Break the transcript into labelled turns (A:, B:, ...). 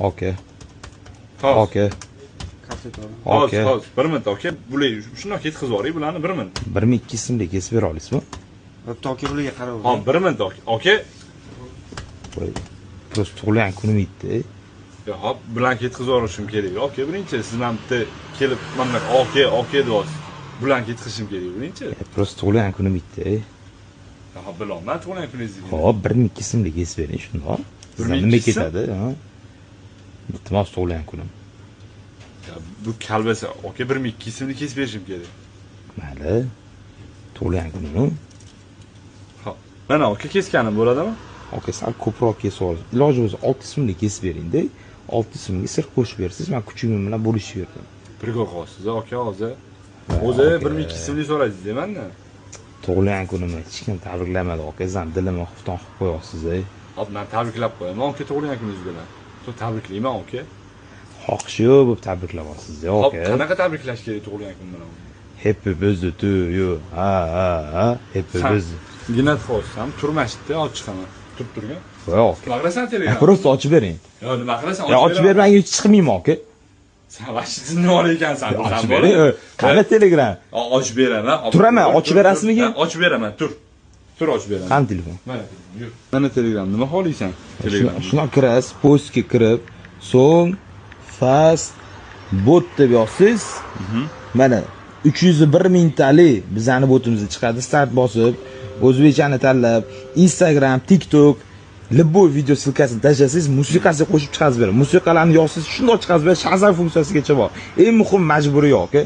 A: Aka.
B: Hozir.
A: Aka.
B: Hozir. Bir minut aka. Bular shundoq ketkizib yuboring bularni 1 minut.
A: 1.2 so'mlik kesib bera olasizmi?
C: Bitta aka bularga qarab.
B: Ha, 1 minut aka.
A: Voy. Prosta tug'ilgan kunim yetdi.
B: Ya hop, bilan ketkizib yuborishim kerak. Aka, birinchi siz ham bitta kelib mana aka deysiz. Bilan ketkizishim kerak, birinchi.
A: Prosta tug'ilgan kunim yetdi.
B: Ya hop, bilolman tug'ilgan kuningizni.
A: Hop, 1.2 so'mlik kesib bering shundoq. Sizdan nima ketadi, ha? Iltimos tug'ilgan kunim.
B: Ya bu kalbasa aka 1.2 so'mni kesib berishim kerak.
A: Mayli. Tug'ilgan kunim.
B: Ha. Mana aka keskanim bo'ladimi?
A: Aka sal ko'proq kesib ol. Iloji bo'lsa 6 so'mlik kesib bering-da. 6 so'mga sir qo'shib bersiz, men kuchugim bilan bo'lishib berdim.
B: Birga qolsiz aka hozir. O'zi 1.2 so'mlik so'raysiz manda.
A: Tug'ilgan kunimni hech kim tabriklamadi, aka. Sizam dilimni xufton qilib qo'yasiz-ey.
B: Hop, men tabriklab qo'yaman aka tug'ilgan kuningiz bilan. Tabriklayman aka.
A: Xohish yo'q bo'lib tabriklamoqsiz-da,
B: Hop,
A: aka.
B: qanaqa tabriklash kerak tug'ilgan kun bilan?
A: Happy birthday to you. Ha. Happy birthday.
B: Ginat xo'rsam, turmashdi, olib chiqaman. Turgan.
A: Voy, aka.
B: Nima qilasan Telegram?
A: Prosta ochib bering.
B: Yo, nima qilasan?
A: Ya ochib bermang, hech chiqmayman, aka.
B: Sen vashington nima ekansan?
A: Ochib bering. Qani Telegram?
B: Ochib beraman.
A: Turaman, ochib berasizmi?
B: Ochib beraman, tur. Tur ochib beraman.
A: Qani telefon?
B: Mana, yur. Mana Telegram, nima xohlaysan? Telegram.
A: Shuna kirasiz, postga kirib, so'ng fast bot deb yozsiz. Mana 301 mingtalik bizning botimizga chiqadi. Start bosib, o'zbekchani tanlab, Instagram, TikTok, любой video silkasini tashlasangiz, musiqasiga qo'shib chiqarib beradi. Musiqalarni yozsiz, shundoq chiqarib beradi. Shazam funksiyasigacha bor. Eng muhim majburiy yo'q, aka.